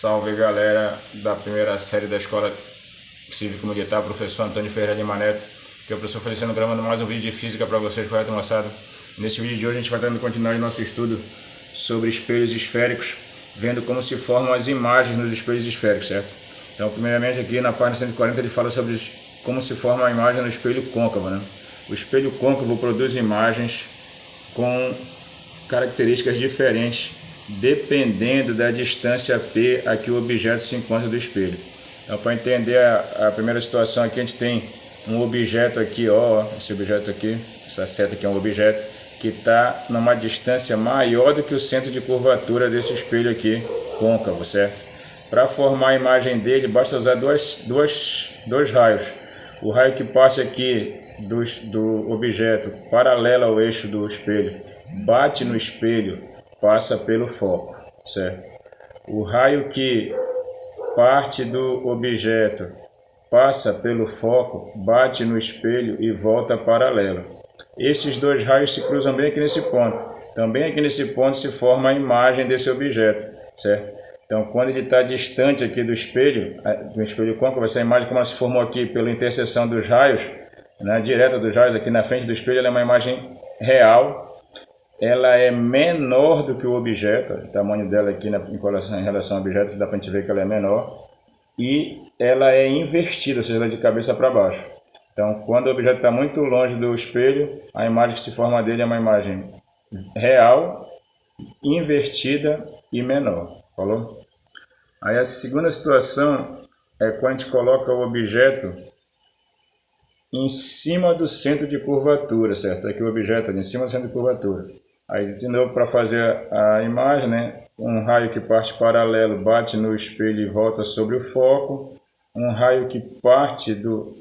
Salve galera da primeira série da Escola Cívico-Militar, professor Antônio Ferreira de Maneto, que é o professor Feliciano gravando mais um vídeo de física para vocês, correto, moçada? Nesse vídeo de hoje a gente vai dando continuidade ao nosso estudo sobre espelhos esféricos, vendo como se formam as imagens nos espelhos esféricos, certo? Então, primeiramente aqui na página 140 ele fala sobre como se forma a imagem no espelho côncavo, né? O espelho côncavo produz imagens com características diferentes dependendo da distância P a que o objeto se encontra do espelho. Então, para entender a primeira situação aqui, a gente tem um objeto aqui, ó, esse objeto aqui, essa seta aqui é um objeto que está numa distância maior do que o centro de curvatura desse espelho aqui côncavo, certo? Para formar a imagem dele, basta usar dois raios. O raio que passa aqui do objeto paralelo ao eixo do espelho, bate no espelho, passa pelo foco, certo? O raio que parte do objeto passa pelo foco, bate no espelho e volta paralelo. Esses dois raios se cruzam bem aqui nesse ponto. Também aqui nesse ponto se forma a imagem desse objeto, certo? Então, quando ele está distante aqui do espelho côncavo, essa imagem como ela se formou aqui pela interseção dos raios, né, direta dos raios aqui na frente do espelho, ela é uma imagem real. Ela é menor do que o objeto, o tamanho dela aqui em relação ao objeto, dá para a gente ver que ela é menor. E ela é invertida, ou seja, ela é de cabeça para baixo. Então, quando o objeto está muito longe do espelho, a imagem que se forma dele é uma imagem real, invertida e menor. Falou? Aí a segunda situação é quando a gente coloca o objeto em cima do centro de curvatura, certo? Aqui o objeto em cima do centro de curvatura. Aí, de novo, para fazer a imagem, né? Um raio que parte paralelo bate no espelho e volta sobre o foco. Um raio que parte do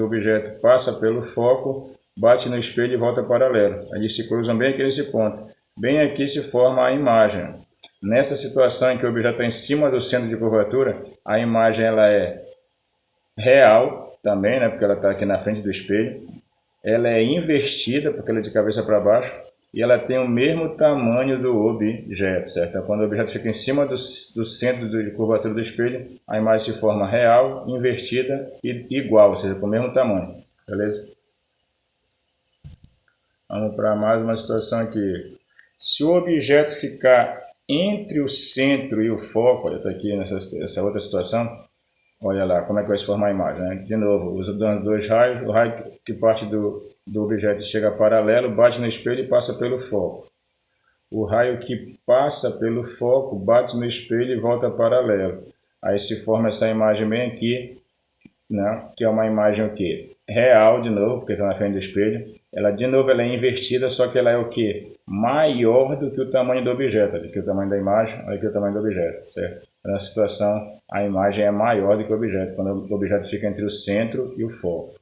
objeto passa pelo foco, bate no espelho e volta paralelo. Eles se cruzam bem aqui nesse ponto. Bem aqui se forma a imagem. Nessa situação em que o objeto está em cima do centro de curvatura, a imagem ela é real também, né? Porque ela está aqui na frente do espelho. Ela é invertida, porque ela é de cabeça para baixo. E ela tem o mesmo tamanho do objeto, certo? Então, quando o objeto fica em cima do centro de curvatura do espelho, a imagem se forma real, invertida e igual, ou seja, com o mesmo tamanho, beleza? Vamos para mais uma situação aqui. Se o objeto ficar entre o centro e o foco, olha, está aqui nessa outra situação, olha lá como é que vai se formar a imagem, né? De novo, usando dois raios, o raio que parte do objeto chega paralelo, bate no espelho e passa pelo foco. O raio que passa pelo foco, bate no espelho e volta paralelo. Aí se forma essa imagem bem aqui, né? Que é uma imagem o quê? Real, de novo, porque está na frente do espelho. Ela, de novo, ela é invertida, só que ela é o quê? Maior do que o tamanho do objeto. Aqui o tamanho da imagem, aqui o tamanho do objeto, certo? Nessa situação, a imagem é maior do que o objeto, quando o objeto fica entre o centro e o foco.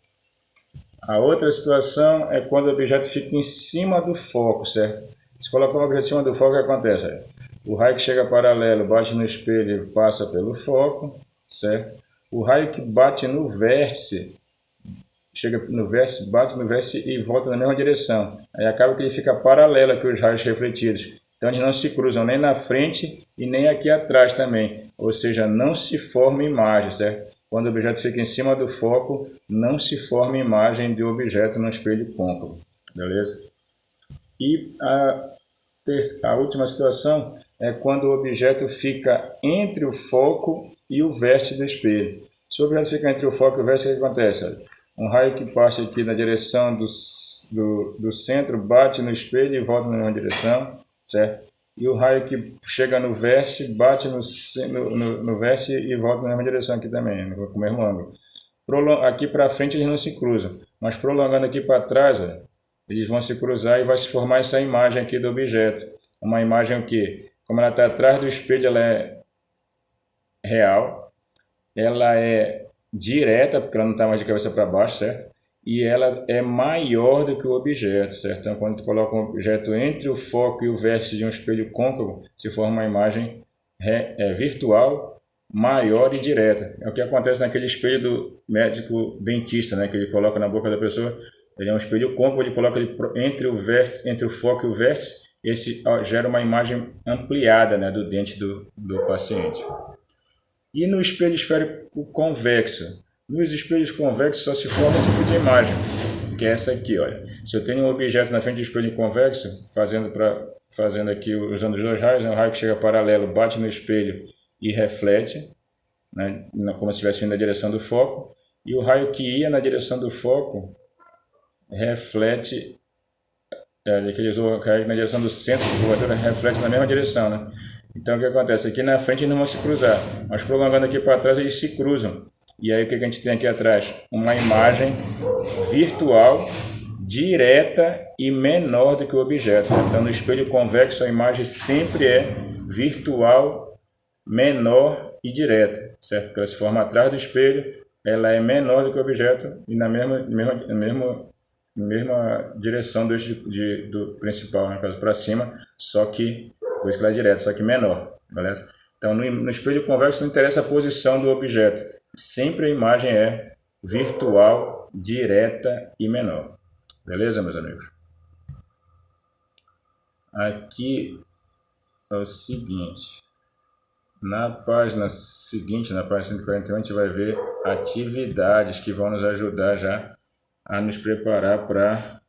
A outra situação é quando o objeto fica em cima do foco, certo? Se colocar o objeto em cima do foco, o que acontece? O raio que chega paralelo bate no espelho e passa pelo foco, certo? O raio que bate no vértice, chega no vértice, bate no vértice e volta na mesma direção. Aí acaba que ele fica paralelo aqui os raios refletidos. Então eles não se cruzam nem na frente e nem aqui atrás também. Ou seja, não se forma imagem, certo? Quando o objeto fica em cima do foco, não se forma imagem de objeto no espelho côncavo. Beleza? E a última situação é quando o objeto fica entre o foco e o vértice do espelho. Se o objeto fica entre o foco e o vértice, o que acontece? Um raio que passa aqui na direção do centro bate no espelho e volta na mesma direção, certo? E o raio que chega no vértice bate no vértice e volta na mesma direção aqui também, com o mesmo ângulo. Aqui para frente eles não se cruzam, mas prolongando aqui para trás, olha, eles vão se cruzar e vai se formar essa imagem aqui do objeto. Uma imagem que, como ela está atrás do espelho, ela é real, ela é direta, porque ela não está mais de cabeça para baixo, certo? E ela é maior do que o objeto, certo? Então, quando tu coloca um objeto entre o foco e o vértice de um espelho côncavo, se forma uma imagem virtual, maior e direta. É o que acontece naquele espelho do médico dentista, né? Que ele coloca na boca da pessoa. Ele é um espelho côncavo, ele coloca ele entre o foco e o vértice, esse gera uma imagem ampliada, né, do dente do paciente. E no espelho esférico convexo? Nos espelhos convexos só se forma um tipo de imagem, que é essa aqui, olha. Se eu tenho um objeto na frente do espelho convexo, fazendo aqui, usando os dois raios, né, um raio que chega paralelo, bate no espelho e reflete, né, como se estivesse indo na direção do foco, e o raio que ia na direção do foco reflete, que ele usou na direção do centro, o curvatura reflete na mesma direção, né? Então o que acontece? Aqui na frente eles não vão se cruzar, mas prolongando aqui para trás eles se cruzam. E aí o que a gente tem aqui atrás? Uma imagem virtual, direta e menor do que o objeto, certo? Então no espelho convexo a imagem sempre é virtual, menor e direta, certo? Porque ela se forma atrás do espelho, ela é menor do que o objeto e na mesma direção do eixo do principal, no caso para cima, só que, por isso que ela é direta, só que menor, beleza? Então no espelho convexo não interessa a posição do objeto, sempre a imagem é virtual, direta e menor, beleza, meus amigos? Aqui é o seguinte, na página seguinte, na página 141, a gente vai ver atividades que vão nos ajudar já a nos preparar para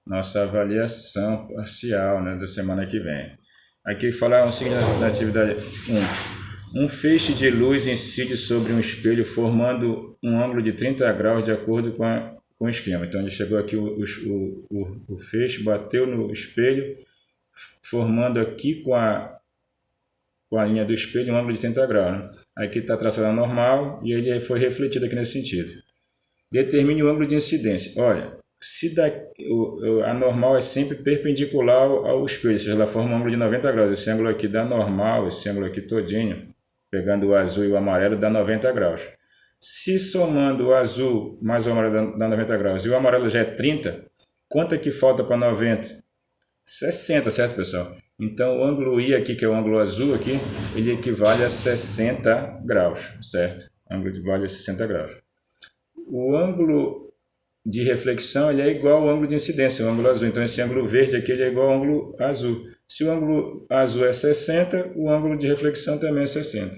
nossa avaliação parcial, né, da semana que vem. Aqui fala o seguinte na atividade 1. Um feixe de luz incide sobre um espelho formando um ângulo de 30 graus de acordo com o esquema. Então ele chegou aqui, o feixe bateu no espelho, formando aqui com a linha do espelho um ângulo de 30 graus. Né? Aqui está traçado normal e ele foi refletido aqui nesse sentido. Determine o ângulo de incidência. Olha, a normal é sempre perpendicular ao espelho, ou seja, ela forma um ângulo de 90 graus. Esse ângulo aqui dá normal, esse ângulo aqui todinho, pegando o azul e o amarelo, dá 90 graus. Se somando o azul mais o amarelo dá 90 graus e o amarelo já é 30, quanto é que falta para 90? 60, certo, pessoal? Então o ângulo I aqui, que é o ângulo azul aqui, ele equivale a 60 graus, certo? O ângulo equivale a 60 graus. O ângulo de reflexão ele é igual ao ângulo de incidência, o ângulo azul. Então esse ângulo verde aqui ele é igual ao ângulo azul. Se o ângulo azul é 60, o ângulo de reflexão também é 60.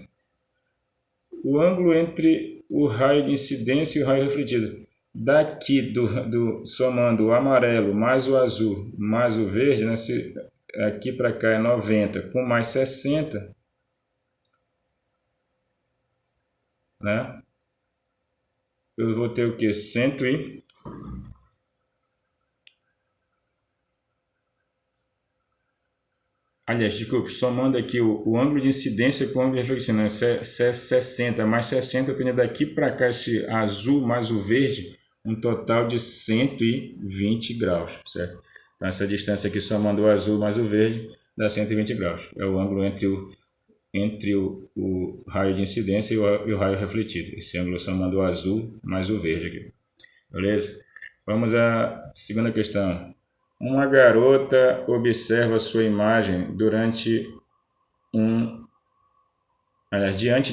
O ângulo entre o raio de incidência e o raio refletido. Daqui, somando o amarelo mais o azul mais o verde, né, aqui para cá é 90, com mais 60, né? Eu vou ter o que? 100 e... Aliás, desculpe, somando aqui o ângulo de incidência com o ângulo de reflexão, né? 60 mais 60, eu tenho daqui para cá esse azul mais o verde, um total de 120 graus, certo? Então essa distância aqui somando o azul mais o verde dá 120 graus. É o ângulo entre o raio de incidência e o raio refletido. Esse ângulo somando o azul mais o verde aqui. Beleza? Vamos à segunda questão. Uma garota observa sua imagem diante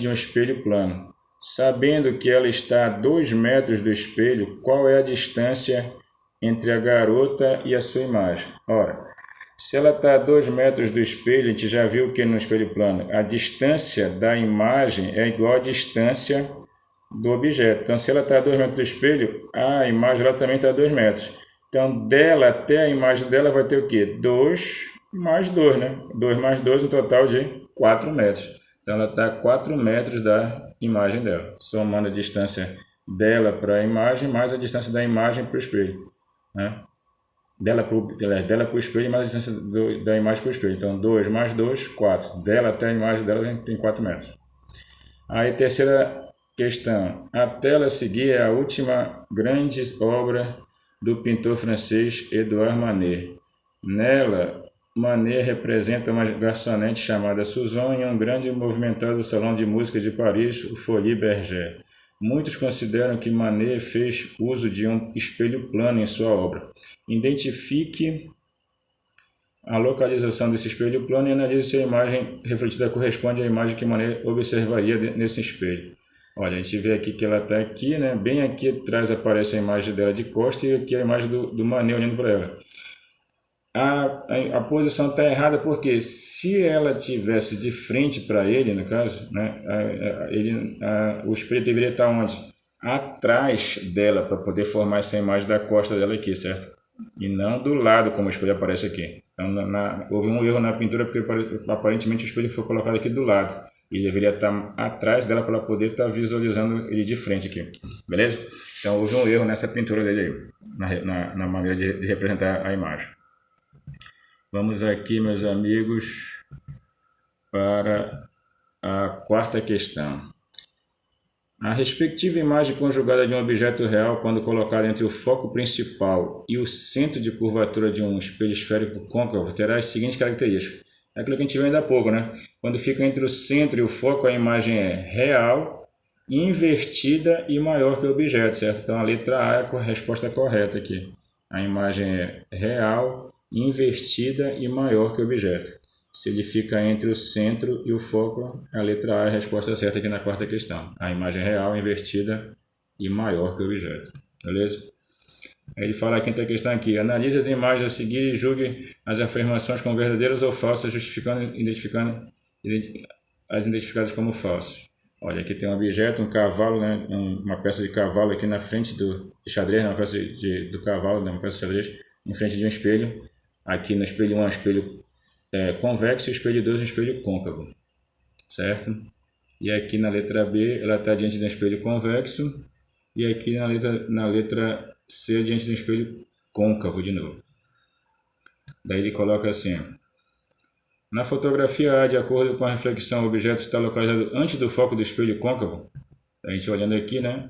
de um espelho plano. Sabendo que ela está a 2 metros do espelho, qual é a distância entre a garota e a sua imagem? Ora, se ela está a 2 metros do espelho, a gente já viu que no espelho plano a distância da imagem é igual à distância do objeto. Então, se ela está a 2 metros do espelho, a imagem ela também está a 2 metros. Então, dela até a imagem dela vai ter o quê? 2 mais 2, né? 2 mais 2, um total de 4 metros. Então, ela está a 4 metros da imagem dela, somando a distância dela para a imagem mais a distância da imagem para o espelho, né? Dela para o espelho mais a distância da imagem para o espelho. Então, 2 mais 2, 4. Dela até a imagem dela tem 4 metros. Aí, terceira questão. A tela a seguir é a última grande obra do pintor francês Edouard Manet. Nela, Manet representa uma garçonete chamada Suzanne em um grande e movimentado salão de música de Paris, o Folies Bergère. Muitos consideram que Manet fez uso de um espelho plano em sua obra. Identifique a localização desse espelho plano e analise se a imagem refletida corresponde à imagem que Manet observaria nesse espelho. Olha, a gente vê aqui que ela está aqui, né? Bem aqui atrás aparece a imagem dela de costas e aqui a imagem do Manet olhando para ela. a posição está errada porque se ela tivesse de frente para ele, no caso, né, o espelho deveria estar onde? Atrás dela, para poder formar essa imagem da costa dela aqui, certo? E não do lado, como o espelho aparece aqui. Então, houve um erro na pintura porque aparentemente o espelho foi colocado aqui do lado. E deveria estar atrás dela para ela poder estar visualizando ele de frente aqui, beleza? Então houve um erro nessa pintura dele aí, na maneira de representar a imagem. Vamos aqui, meus amigos, para a quarta questão. A respectiva imagem conjugada de um objeto real, quando colocada entre o foco principal e o centro de curvatura de um espelho esférico côncavo, terá as seguintes características. É aquilo que a gente viu ainda há pouco, né? Quando fica entre o centro e o foco, a imagem é real, invertida e maior que o objeto, certo? Então a letra A é a resposta correta aqui. A imagem é real, invertida e maior que o objeto. Se ele fica entre o centro e o foco, a letra A é a resposta certa aqui na quarta questão. A imagem é real, invertida e maior que o objeto. Beleza? Aí ele fala a quinta questão aqui. Analise as imagens a seguir e julgue as afirmações como verdadeiras ou falsas, identificando as identificadas como falsas. Olha, aqui tem um objeto, um cavalo, né? Uma peça de cavalo aqui na frente de xadrez, uma peça do cavalo, né? Uma peça de xadrez em frente de um espelho. Aqui no espelho 1 é um espelho convexo e o espelho 2 é um espelho côncavo, certo? E aqui na letra B ela está diante de um espelho convexo e aqui na letra C diante de um espelho côncavo de novo. Daí ele coloca assim: na fotografia A, de acordo com a reflexão, o objeto está localizado antes do foco do espelho côncavo. A gente olhando aqui, né?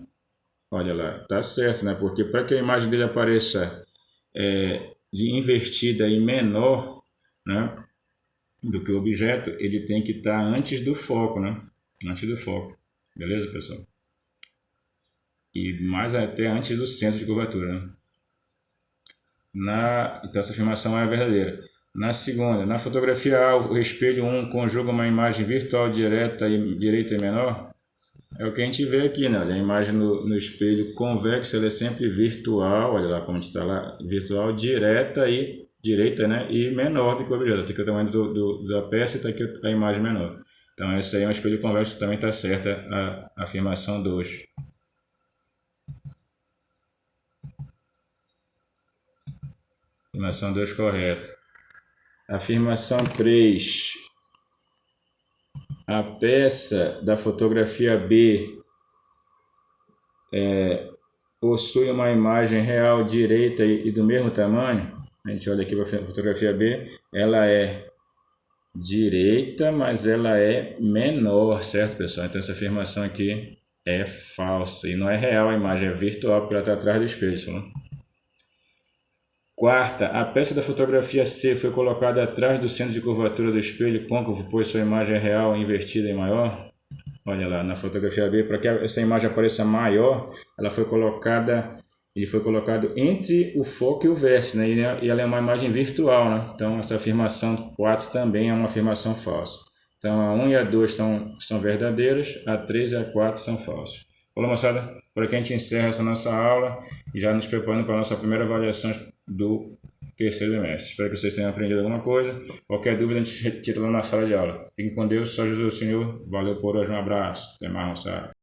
Olha lá, tá certo, né? Porque para que a imagem dele apareça de invertida e menor, né, do que o objeto, ele tem que estar antes do foco, né? Antes do foco. Beleza, pessoal? E mais até antes do centro de curvatura, né? Então essa afirmação é verdadeira. Na segunda, na fotografia A, o espelho 1 conjuga uma imagem virtual direita e menor. É o que a gente vê aqui, né? A imagem no espelho convexo ela é sempre virtual, olha lá como a gente está lá, virtual, direita, né? E menor do que o objeto. Aqui é o tamanho da peça e está aqui a imagem menor. Então essa aí é um espelho convexo, também está certa a afirmação 2. Afirmação 2 correta. Afirmação 3. A peça da fotografia B possui uma imagem real direita e do mesmo tamanho. A gente olha aqui para a fotografia B, ela é direita, mas ela é menor, certo, pessoal? Então essa afirmação aqui é falsa e não é real a imagem, é virtual porque ela está atrás do espelho, né? Quarta, a peça da fotografia C foi colocada atrás do centro de curvatura do espelho côncavo, pois sua imagem é real, invertida e maior. Olha lá, na fotografia B, para que essa imagem apareça maior, ele foi colocado entre o foco e o vértice, né? E ela é uma imagem virtual, né? Então essa afirmação 4 também é uma afirmação falsa. Então a 1 e a 2 são verdadeiras, a 3 e a 4 são falsas. Falou, moçada? Por aqui a gente encerra essa nossa aula e já nos preparando para a nossa primeira avaliação do terceiro semestre. Espero que vocês tenham aprendido alguma coisa. Qualquer dúvida a gente retira lá na sala de aula. Fiquem com Deus, só Jesus o Senhor. Valeu por hoje, um abraço. Até mais, moçada.